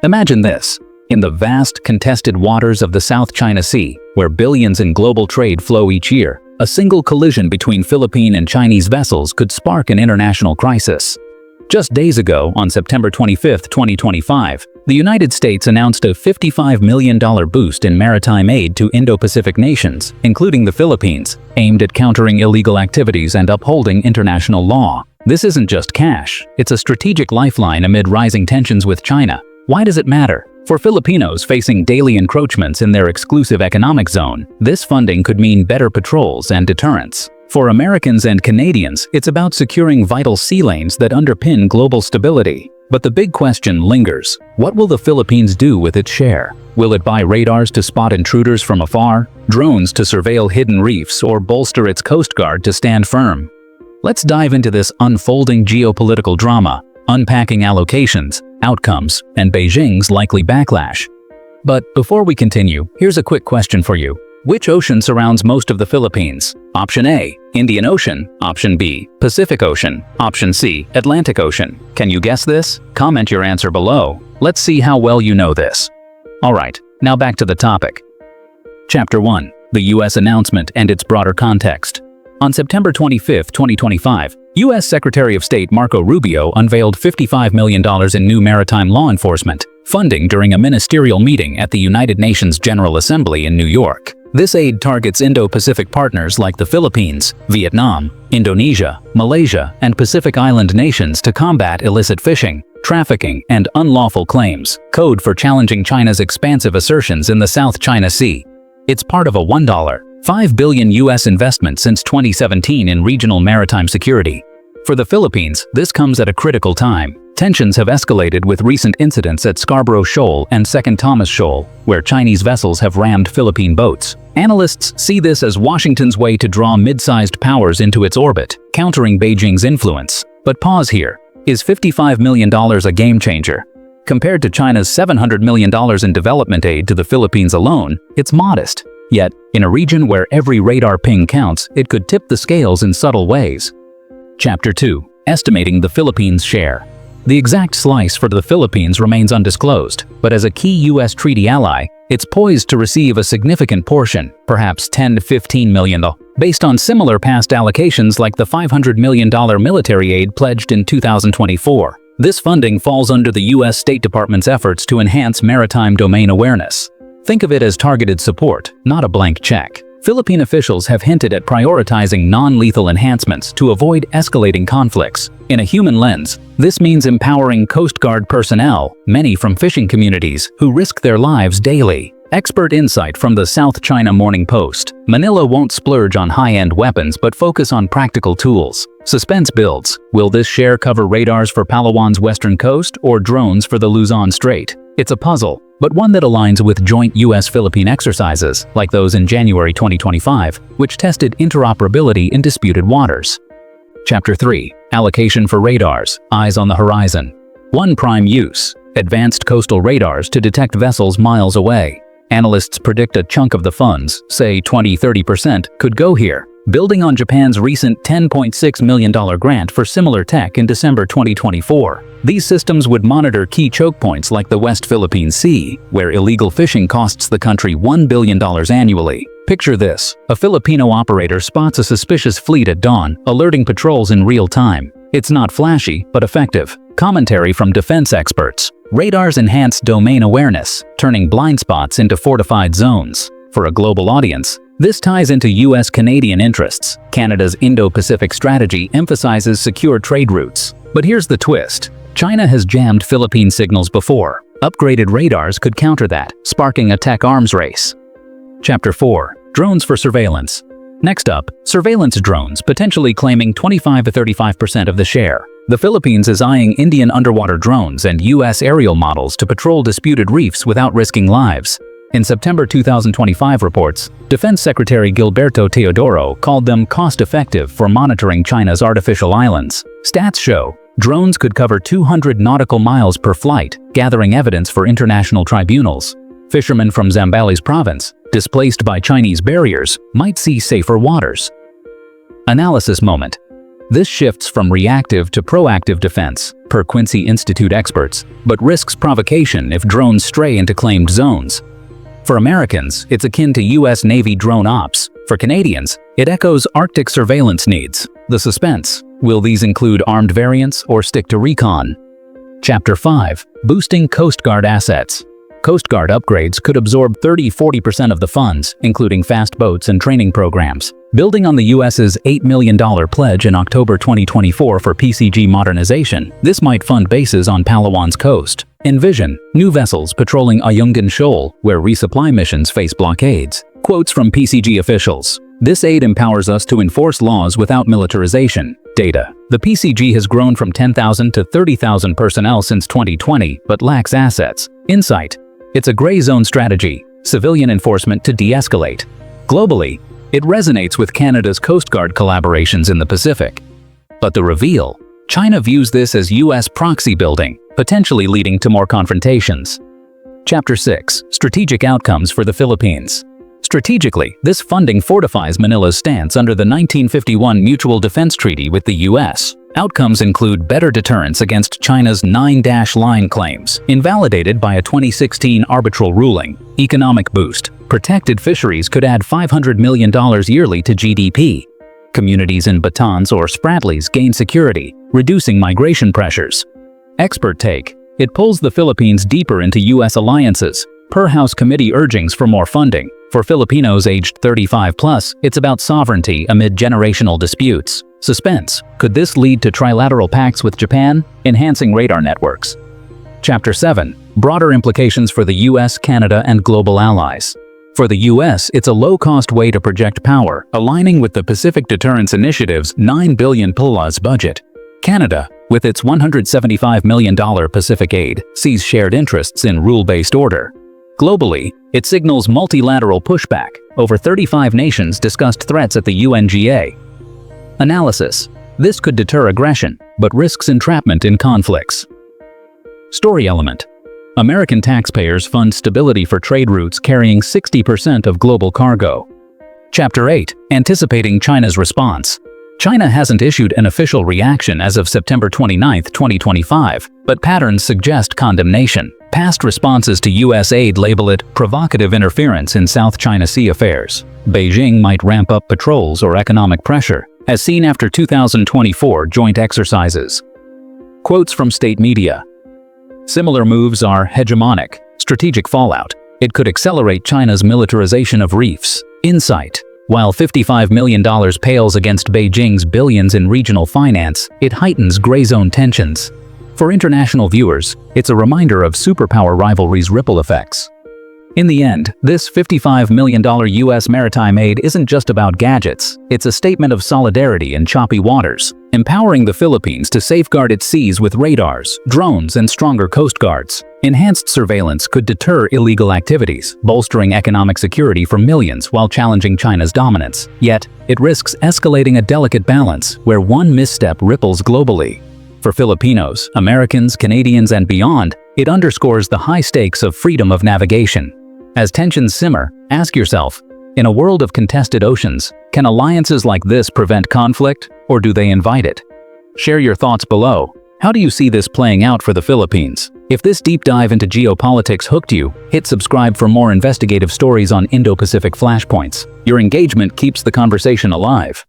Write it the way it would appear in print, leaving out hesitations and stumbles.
Imagine this. In the vast, contested waters of the South China Sea, where billions in global trade flow each year, a single collision between Philippine and Chinese vessels could spark an international crisis. Just days ago, on September 25, 2025, the United States announced a $55 million boost in maritime aid to Indo-Pacific nations, including the Philippines, aimed at countering illegal activities and upholding international law. This isn't just cash, it's a strategic lifeline amid rising tensions with China. Why does it matter? For Filipinos facing daily encroachments in their exclusive economic zone, this funding could mean better patrols and deterrence. For Americans and Canadians, it's about securing vital sea lanes that underpin global stability. But the big question lingers. What will the Philippines do with its share? Will it buy radars to spot intruders from afar, drones to surveil hidden reefs, or bolster its coast guard to stand firm? Let's dive into this unfolding geopolitical drama, unpacking allocations, outcomes, and Beijing's likely backlash. But before we continue, here's a quick question for you. Which ocean surrounds most of the Philippines? Option A, Indian Ocean. Option B, Pacific Ocean. Option C, Atlantic Ocean. Can you guess this? Comment your answer below. Let's see how well you know this. Alright, now back to the topic. Chapter 1. The U.S. announcement and its broader context. On September 25, 2025, U.S. Secretary of State Marco Rubio unveiled $55 million in new maritime law enforcement funding during a ministerial meeting at the United Nations General Assembly in New York. This aid targets Indo-Pacific partners like the Philippines, Vietnam, Indonesia, Malaysia, and Pacific Island nations to combat illicit fishing, trafficking, and unlawful claims, code for challenging China's expansive assertions in the South China Sea. It's part of a $1.5 billion U.S. investment since 2017 in regional maritime security. For the Philippines, this comes at a critical time. Tensions have escalated with recent incidents at Scarborough Shoal and Second Thomas Shoal, where Chinese vessels have rammed Philippine boats. Analysts see this as Washington's way to draw mid-sized powers into its orbit, countering Beijing's influence. But pause here. Is $55 million a game-changer? Compared to China's $700 million in development aid to the Philippines alone, it's modest. Yet, in a region where every radar ping counts, it could tip the scales in subtle ways. Chapter 2. Estimating the Philippines' share. The exact slice for the Philippines remains undisclosed, but as a key U.S. treaty ally, it's poised to receive a significant portion, perhaps $10 to $15 million, based on similar past allocations like the $500 million military aid pledged in 2024. This funding falls under the U.S. State Department's efforts to enhance maritime domain awareness. Think of it as targeted support, not a blank check. Philippine officials have hinted at prioritizing non-lethal enhancements to avoid escalating conflicts. In a human lens, this means empowering Coast Guard personnel, many from fishing communities, who risk their lives daily. Expert insight from the South China Morning Post. Manila won't splurge on high-end weapons but focus on practical tools. Suspense builds. Will this share cover radars for Palawan's western coast or drones for the Luzon Strait? It's a puzzle, but one that aligns with joint U.S.-Philippine exercises, like those in January 2025, which tested interoperability in disputed waters. Chapter 3. Allocation for radars, eyes on the horizon. One prime use, advanced coastal radars to detect vessels miles away. Analysts predict a chunk of the funds, say 20–30%, could go here, building on Japan's recent $10.6 million grant for similar tech in December 2024. These systems would monitor key choke points like the West Philippine Sea, where illegal fishing costs the country $1 billion annually. Picture this: a Filipino operator spots a suspicious fleet at dawn, alerting patrols in real time. It's not flashy, but effective. Commentary from defense experts. Radars enhance domain awareness, turning blind spots into fortified zones. For a global audience, this ties into U.S.-Canadian interests. Canada's Indo-Pacific strategy emphasizes secure trade routes. But here's the twist. China has jammed Philippine signals before. Upgraded radars could counter that, sparking a tech arms race. Chapter 4. Drones for surveillance. Next up, surveillance drones potentially claiming 25 to 35% of the share. The Philippines is eyeing Indian underwater drones and U.S. aerial models to patrol disputed reefs without risking lives. In September 2025 reports, Defense Secretary Gilberto Teodoro called them cost-effective for monitoring China's artificial islands. Stats show drones could cover 200 nautical miles per flight, gathering evidence for international tribunals. Fishermen from Zambales province, displaced by Chinese barriers, might see safer waters. Analysis moment. This shifts from reactive to proactive defense, per Quincy Institute experts, but risks provocation if drones stray into claimed zones. For Americans, it's akin to US Navy drone ops. For Canadians, it echoes Arctic surveillance needs. The suspense: will these include armed variants or stick to recon? Chapter 5. Boosting Coast Guard assets. Coast Guard upgrades could absorb 30–40% of the funds, including fast boats and training programs. Building on the US's $8 million pledge in October 2024 for PCG modernization, this might fund bases on Palawan's coast. Envision new vessels patrolling Ayungin Shoal, where resupply missions face blockades. Quotes from PCG officials: "This aid empowers us to enforce laws without militarization." Data: the PCG has grown from 10,000 to 30,000 personnel since 2020, but lacks assets. Insight: it's a gray zone strategy, civilian enforcement to de-escalate. Globally, it resonates with Canada's Coast Guard collaborations in the Pacific. But the reveal: China views this as US proxy building, potentially leading to more confrontations. Chapter 6. Strategic outcomes for the Philippines. Strategically, this funding fortifies Manila's stance under the 1951 Mutual Defense Treaty with the US. Outcomes include better deterrence against China's 9-line claims, invalidated by a 2016 arbitral ruling, economic boost. Protected fisheries could add $500 million yearly to GDP. Communities in Batans or Spratlys gain security, reducing migration pressures. Expert take: it pulls the Philippines deeper into US alliances, per House committee urgings for more funding. For Filipinos aged 35+, it's about sovereignty amid generational disputes. Suspense: could this lead to trilateral pacts with Japan, enhancing radar networks? Chapter 7. Broader implications for the US, Canada, and global allies. For the US, it's a low-cost way to project power, aligning with the Pacific Deterrence Initiative's $9 billion budget. Canada, with its $175 million Pacific aid, sees shared interests in rule-based order. Globally, it signals multilateral pushback. Over 35 nations discussed threats at the UNGA. Analysis: this could deter aggression, but risks entrapment in conflicts. Story element: American taxpayers fund stability for trade routes carrying 60% of global cargo. Chapter 8. Anticipating China's response. China hasn't issued an official reaction as of September 29, 2025, but patterns suggest condemnation. Past responses to US aid label it provocative interference in South China Sea affairs. Beijing might ramp up patrols or economic pressure, as seen after 2024 joint exercises. Quotes from state media: similar moves are hegemonic. Strategic fallout: it could accelerate China's militarization of reefs. Insight: while $55 million pales against Beijing's billions in regional finance, it heightens gray zone tensions. For international viewers, it's a reminder of superpower rivalries' ripple effects. In the end, this $55 million US maritime aid isn't just about gadgets, it's a statement of solidarity in choppy waters, empowering the Philippines to safeguard its seas with radars, drones, and stronger coast guards. Enhanced surveillance could deter illegal activities, bolstering economic security for millions while challenging China's dominance. Yet, it risks escalating a delicate balance where one misstep ripples globally. For Filipinos, Americans, Canadians, and beyond, it underscores the high stakes of freedom of navigation. As tensions simmer, ask yourself, in a world of contested oceans, can alliances like this prevent conflict, or do they invite it? Share your thoughts below. How do you see this playing out for the Philippines? If this deep dive into geopolitics hooked you, hit subscribe for more investigative stories on Indo-Pacific flashpoints. Your engagement keeps the conversation alive.